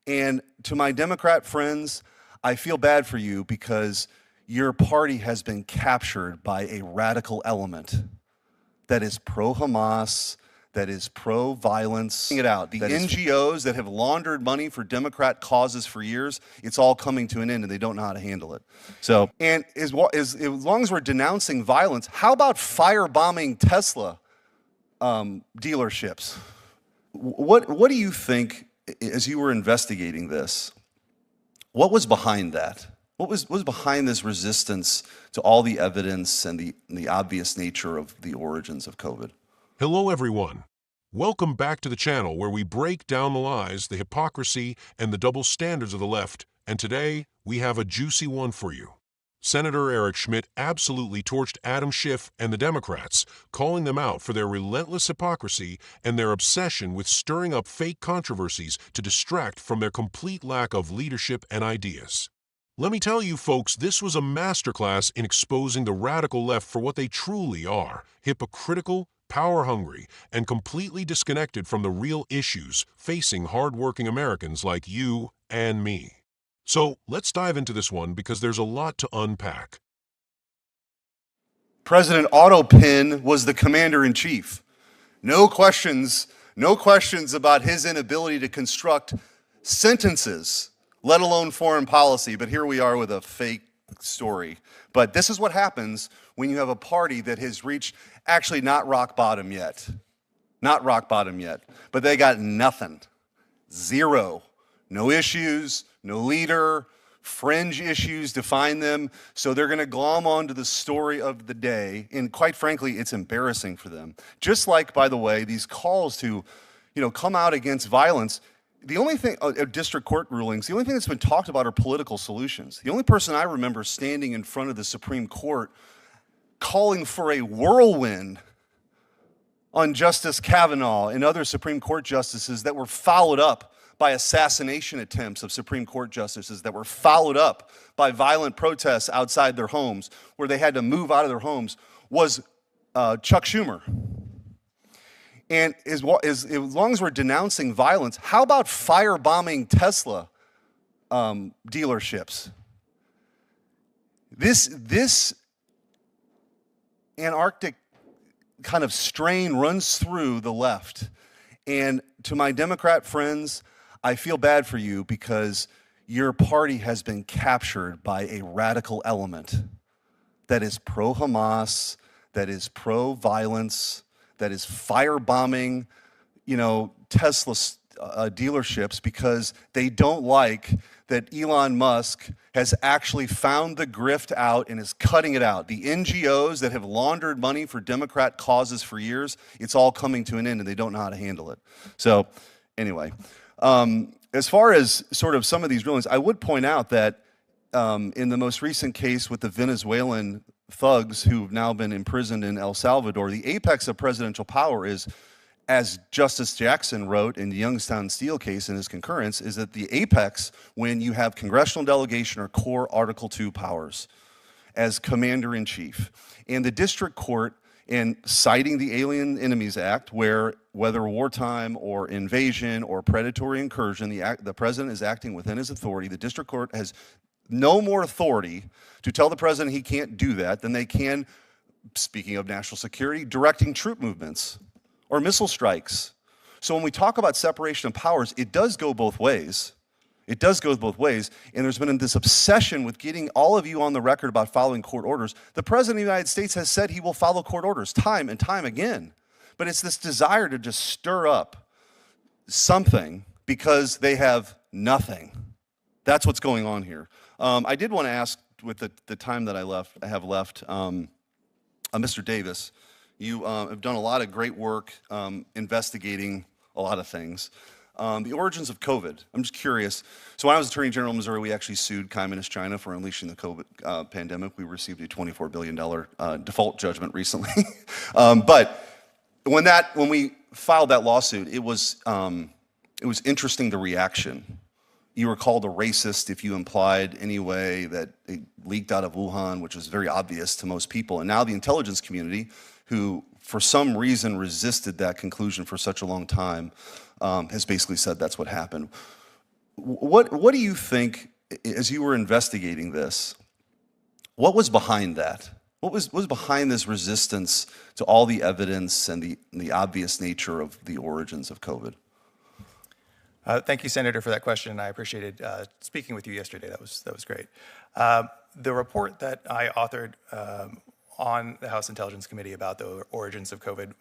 And to my Democrat friends, I feel bad for you because your party has been captured by a radical element that is pro-Hamas, that is pro-violence. It out. The NGOs that have laundered money for Democrat causes for years, it's all coming to an end and they don't know how to handle it. So, and as long as we're denouncing violence, how about firebombing Tesla dealerships? What do you think, as you were investigating this, what was behind that? What was behind this resistance to all the evidence and the obvious nature of the origins of COVID? Hello, everyone. Welcome back to the channel where we break down the lies, the hypocrisy, and the double standards of the left. And today, we have a juicy one for you. Senator Eric Schmitt absolutely torched Adam Schiff and the Democrats, calling them out for their relentless hypocrisy and their obsession with stirring up fake controversies to distract from their complete lack of leadership and ideas. Let me tell you, folks, this was a masterclass in exposing the radical left for what they truly are: hypocritical, power-hungry, and completely disconnected from the real issues facing hard-working Americans like you and me. So let's dive into this one because there's a lot to unpack. President Autopin was the commander-in-chief. No questions about his inability to construct sentences, let alone foreign policy. But here we are with a fake story. But this is what happens when you have a party that has reached, actually not rock bottom yet. Not rock bottom yet. But they got nothing. Zero. No issues, no leader, fringe issues define them. So they're going to glom onto the story of the day. And quite frankly, it's embarrassing for them. Just like, by the way, these calls to, come out against violence. The only thing, district court rulings, the only thing that's been talked about are political solutions. The only person I remember standing in front of the Supreme Court calling for a whirlwind on Justice Kavanaugh and other Supreme Court justices that were followed up by assassination attempts of Supreme Court justices, that were followed up by violent protests outside their homes where they had to move out of their homes, was Chuck Schumer. And as long as we're denouncing violence, how about firebombing Tesla dealerships? This Antarctic kind of strain runs through the left. And to my Democrat friends, I feel bad for you because your party has been captured by a radical element that is pro-Hamas, that is pro-violence, that is firebombing, Tesla dealerships because they don't like that Elon Musk has actually found the grift out and is cutting it out. The NGOs that have laundered money for Democrat causes for years, it's all coming to an end and they don't know how to handle it. So anyway, as far as sort of some of these rulings, I would point out that in the most recent case with the Venezuelan thugs who've now been imprisoned in El Salvador, the apex of presidential power is, as Justice Jackson wrote in the Youngstown Steel case in his concurrence, is that the apex when you have congressional delegation or core Article 2 powers as commander-in-chief. And the district court, in citing the Alien Enemies Act, where whether wartime or invasion or predatory incursion, the president is acting within his authority, the district court has no more authority to tell the president he can't do that than they can, speaking of national security, directing troop movements or missile strikes. So when we talk about separation of powers, it does go both ways. It does go both ways, and there's been this obsession with getting all of you on the record about following court orders. The President of the United States has said he will follow court orders time and time again, but it's this desire to just stir up something because they have nothing. That's what's going on here. I did want to ask, with the time that I have left, Mr. Davis, you have done a lot of great work investigating a lot of things. The origins of COVID, I'm just curious. So when I was Attorney General of Missouri, we actually sued Communist China for unleashing the COVID pandemic. We received a $24 billion default judgment recently. But when we filed that lawsuit, it was interesting, the reaction. You were called a racist if you implied anyway that it leaked out of Wuhan, which was very obvious to most people. And now the intelligence community, who for some reason resisted that conclusion for such a long time, has basically said that's what happened. What do you think, as you were investigating this, what was behind that? What was behind this resistance to all the evidence and the obvious nature of the origins of COVID? Thank you, Senator, for that question. I appreciated speaking with you yesterday. That was great. The report that I authored on the House Intelligence Committee about the origins of COVID,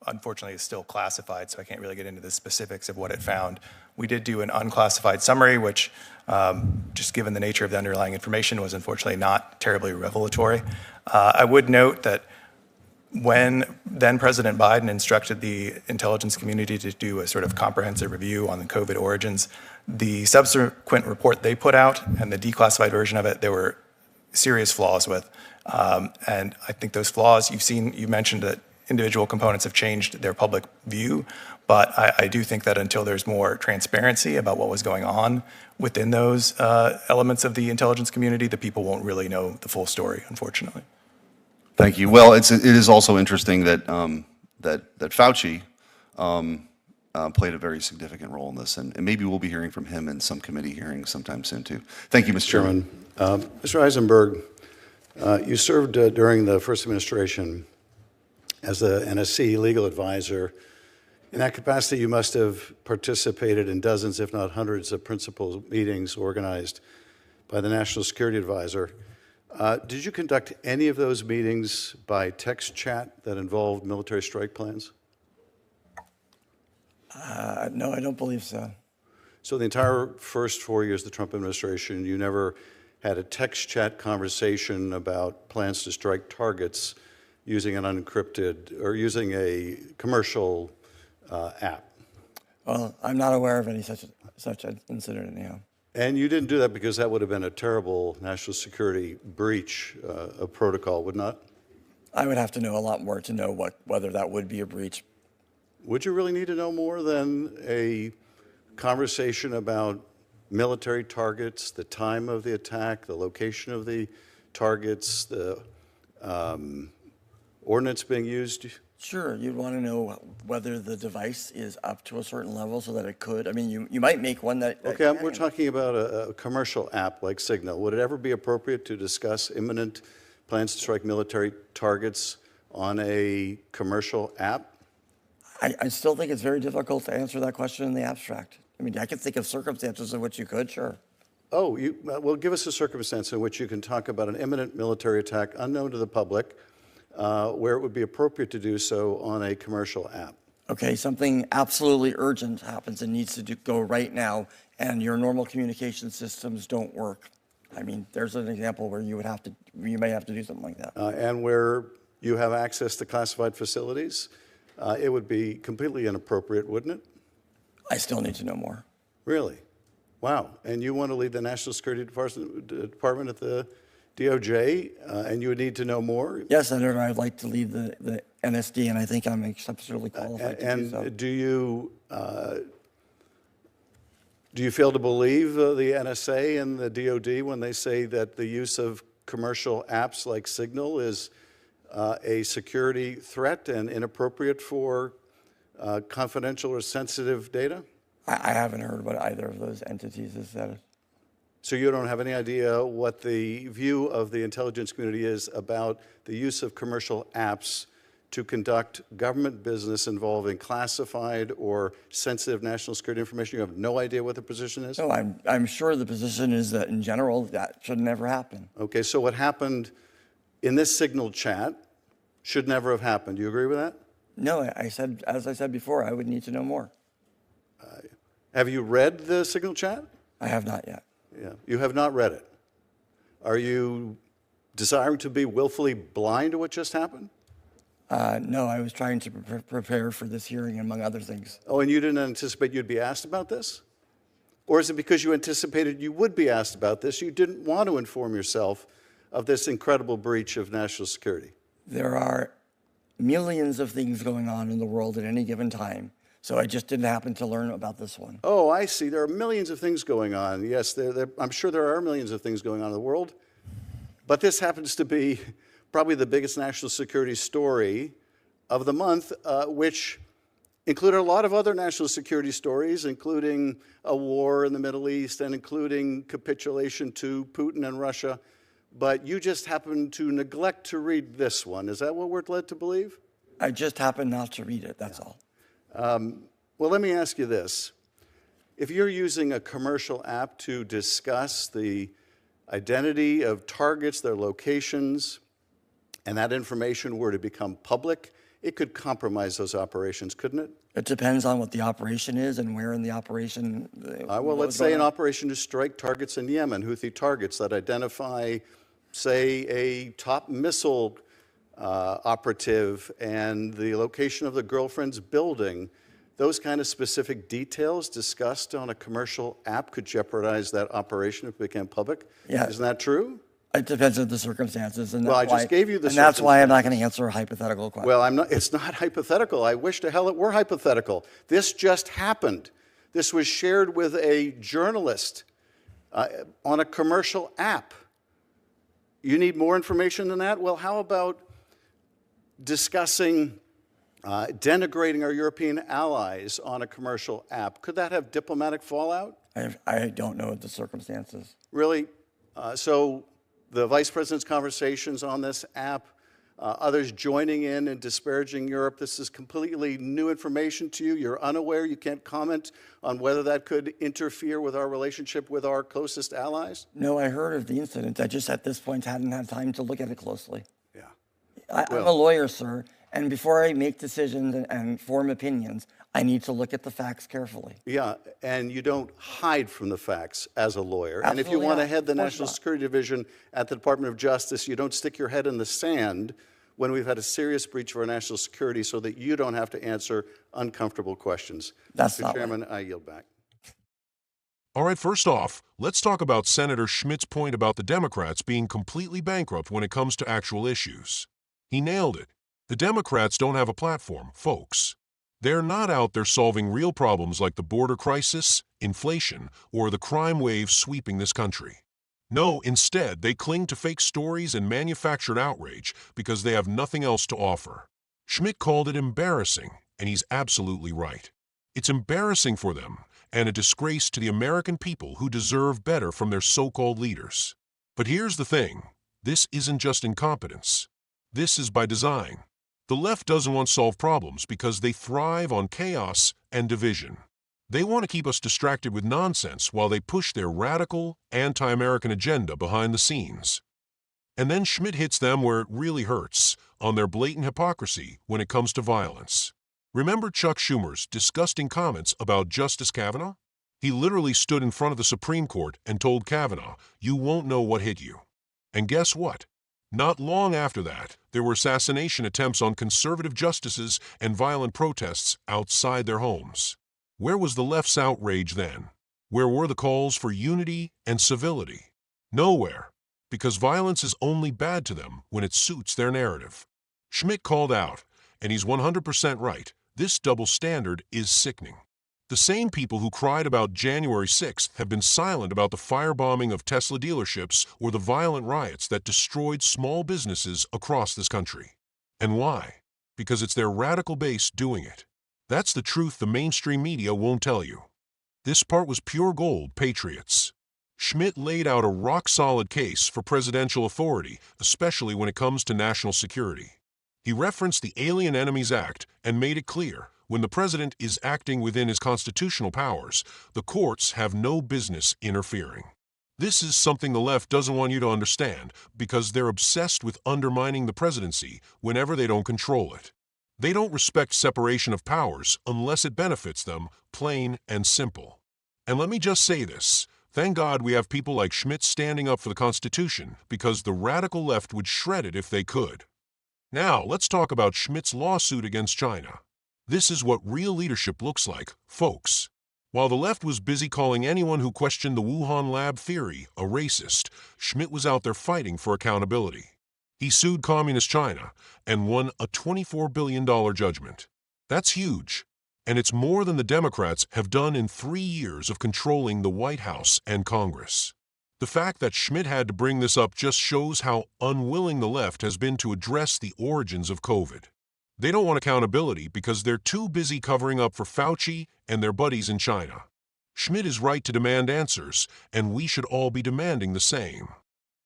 unfortunately, is still classified, so I can't really get into the specifics of what it found. We did do an unclassified summary, which, just given the nature of the underlying information, was unfortunately not terribly revelatory. I would note that when then President Biden instructed the intelligence community to do a sort of comprehensive review on the COVID origins, the subsequent report they put out and the declassified version of it, there were serious flaws with. And I think those flaws, you mentioned that individual components have changed their public view, but I do think that until there's more transparency about what was going on within those elements of the intelligence community, the people won't really know the full story, unfortunately. Thank you. Well, it is also interesting that that Fauci played a very significant role in this, and maybe we'll be hearing from him in some committee hearings sometime soon too. Thank you, Mr. Chairman. Mr. Eisenberg, you served during the first administration as the NSC legal advisor. In that capacity, you must have participated in dozens, if not hundreds, of principal meetings organized by the National Security Advisor. Did you conduct any of those meetings by text chat that involved military strike plans? No, I don't believe so. So the entire first 4 years of the Trump administration, you never had a text chat conversation about plans to strike targets using an unencrypted or using a commercial app? Well, I'm not aware of any such incident anyhow. And you didn't do that because that would have been a terrible national security breach of protocol, would not? I would have to know a lot more to know whether that would be a breach. Would you really need to know more than a conversation about military targets, the time of the attack, the location of the targets, the ordnance being used? Sure, you'd want to know whether the device is up to a certain level so that it could. I mean, you might make one that Okay, we're talking about a commercial app like Signal. Would it ever be appropriate to discuss imminent plans to strike military targets on a commercial app? I still think it's very difficult to answer that question in the abstract. I mean, I can think of circumstances in which you could, sure. Oh, well, give us a circumstance in which you can talk about an imminent military attack unknown to the public, where it would be appropriate to do so on a commercial app. Okay, something absolutely urgent happens and needs to go right now, and your normal communication systems don't work. I mean, there's an example where you may have to do something like that. And where you have access to classified facilities, it would be completely inappropriate, wouldn't it? I still need to know more. Really? Wow. And you want to lead the National Security Department at the DOJ, and you would need to know more? Yes, Senator, I'd like to lead the NSD, and I think I'm exceptionally qualified to do so. And do you fail to believe the NSA and the DOD when they say that the use of commercial apps like Signal is a security threat and inappropriate for confidential or sensitive data? I haven't heard what either of those entities has said. So you don't have any idea what the view of the intelligence community is about the use of commercial apps to conduct government business involving classified or sensitive national security information? You have no idea what the position is? No, I'm sure the position is that in general that should never happen. Okay, so what happened in this Signal chat should never have happened. Do you agree with that? No, as I said before, I would need to know more. Have you read the Signal chat? I have not yet. Yeah, you have not read it. Are you desiring to be willfully blind to what just happened? No, I was trying to prepare for this hearing, among other things. Oh, and you didn't anticipate you'd be asked about this? Or is it because you anticipated you would be asked about this, you didn't want to inform yourself of this incredible breach of national security? There are millions of things going on in the world at any given time, so I just didn't happen to learn about this one. Oh, I see. There are millions of things going on. Yes, I'm sure there are millions of things going on in the world. But this happens to be probably the biggest national security story of the month, which included a lot of other national security stories, including a war in the Middle East and including capitulation to Putin and Russia. But you just happened to neglect to read this one. Is that what we're led to believe? I just happen not to read it, that's all. Well, let me ask you this. If you're using a commercial app to discuss the identity of targets, their locations, and that information were to become public, it could compromise those operations, couldn't it? It depends on what the operation is and where in the operation. Well, let's say an operation to strike targets in Yemen, Houthi targets that identify, say, a top missile operative and the location of the girlfriend's building. Those kind of specific details discussed on a commercial app could jeopardize that operation if it became public. Yeah. Isn't that true? It depends on the circumstances. And Well, I just gave you the And that's why I'm not going to answer a hypothetical question. Well, it's not hypothetical. I wish to hell it were hypothetical. This just happened. This was shared with a journalist on a commercial app. You need more information than that? Well, how about discussing denigrating our European allies on a commercial app? Could that have diplomatic fallout? I don't know the circumstances. Really? So the vice president's conversations on this app, others joining in and disparaging Europe, this is completely new information to you. You're unaware. You can't comment on whether that could interfere with our relationship with our closest allies? No, I heard of the incident. I just at this point hadn't had time to look at it closely. Yeah. I'm a lawyer, sir, and before I make decisions and form opinions, I need to look at the facts carefully. Yeah, and you don't hide from the facts as a lawyer. And if you Absolutely want to not. head the Of course National not. Security Division at the Department of Justice, you don't stick your head in the sand when we've had a serious breach of our national security so that you don't have to answer uncomfortable questions. That's Mr. not Chairman, I yield back. All right, first off, let's talk about Senator Schmitt's point about the Democrats being completely bankrupt when it comes to actual issues. He nailed it. The Democrats don't have a platform, folks. They're not out there solving real problems like the border crisis, inflation, or the crime wave sweeping this country. No, instead, they cling to fake stories and manufactured outrage because they have nothing else to offer. Schmitt called it embarrassing, and he's absolutely right. It's embarrassing for them, and a disgrace to the American people who deserve better from their so-called leaders. But here's the thing. This isn't just incompetence. This is by design. The left doesn't want to solve problems because they thrive on chaos and division. They want to keep us distracted with nonsense while they push their radical, anti-American agenda behind the scenes. And then Schmitt hits them where it really hurts, on their blatant hypocrisy when it comes to violence. Remember Chuck Schumer's disgusting comments about Justice Kavanaugh? He literally stood in front of the Supreme Court and told Kavanaugh, "You won't know what hit you." And guess what? Not long after that, there were assassination attempts on conservative justices and violent protests outside their homes. Where was the left's outrage then? Where were the calls for unity and civility? Nowhere, because violence is only bad to them when it suits their narrative. Schmitt called out, and he's 100% right, this double standard is sickening. The same people who cried about January 6th have been silent about the firebombing of Tesla dealerships or the violent riots that destroyed small businesses across this country. And why? Because it's their radical base doing it. That's the truth the mainstream media won't tell you. This part was pure gold, patriots. Schmitt laid out a rock-solid case for presidential authority, especially when it comes to national security. He referenced the Alien Enemies Act and made it clear, when the president is acting within his constitutional powers, the courts have no business interfering. This is something the left doesn't want you to understand because they're obsessed with undermining the presidency whenever they don't control it. They don't respect separation of powers unless it benefits them, plain and simple. And let me just say this. Thank God we have people like Schmitt standing up for the Constitution because the radical left would shred it if they could. Now, let's talk about Schmitt's lawsuit against China. This is what real leadership looks like, folks. While the left was busy calling anyone who questioned the Wuhan lab theory a racist, Schmitt was out there fighting for accountability. He sued Communist China and won a $24 billion judgment. That's huge, and it's more than the Democrats have done in 3 years of controlling the White House and Congress. The fact that Schmitt had to bring this up just shows how unwilling the left has been to address the origins of COVID. They don't want accountability because they're too busy covering up for Fauci and their buddies in China. Schmitt is right to demand answers, and we should all be demanding the same.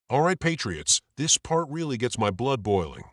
All right, patriots, this part really gets my blood boiling.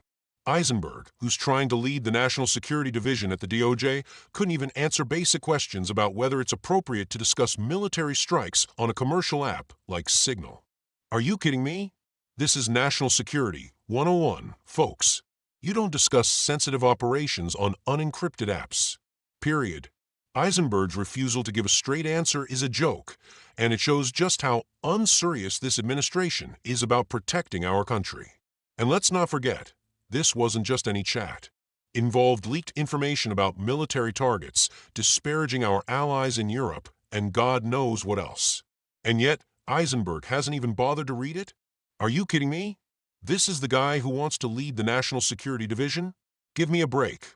Eisenberg, who's trying to lead the National Security Division at the DOJ, couldn't even answer basic questions about whether it's appropriate to discuss military strikes on a commercial app like Signal. Are you kidding me? This is National Security 101, folks. You don't discuss sensitive operations on unencrypted apps. Period. Eisenberg's refusal to give a straight answer is a joke, and it shows just how unserious this administration is about protecting our country. And let's not forget, this wasn't just any chat. It involved leaked information about military targets, disparaging our allies in Europe, and God knows what else. And yet, Eisenberg hasn't even bothered to read it? Are you kidding me? This is the guy who wants to lead the National Security Division? Give me a break.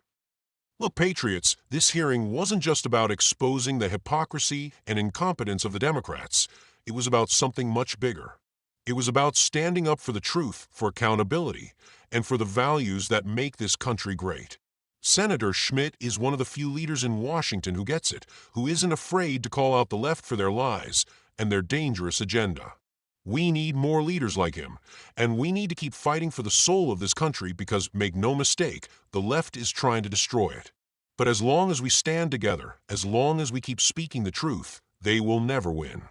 Look, patriots, this hearing wasn't just about exposing the hypocrisy and incompetence of the Democrats. It was about something much bigger. It was about standing up for the truth, for accountability, and for the values that make this country great. Senator Schmitt is one of the few leaders in Washington who gets it, who isn't afraid to call out the left for their lies and their dangerous agenda. We need more leaders like him, and we need to keep fighting for the soul of this country because, make no mistake, the left is trying to destroy it. But as long as we stand together, as long as we keep speaking the truth, they will never win.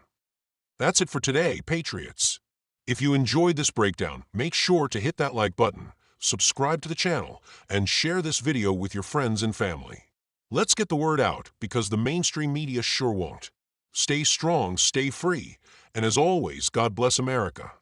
That's it for today, patriots. If you enjoyed this breakdown, make sure to hit that like button, subscribe to the channel, and share this video with your friends and family. Let's get the word out, because the mainstream media sure won't. Stay strong, stay free, and as always, God bless America.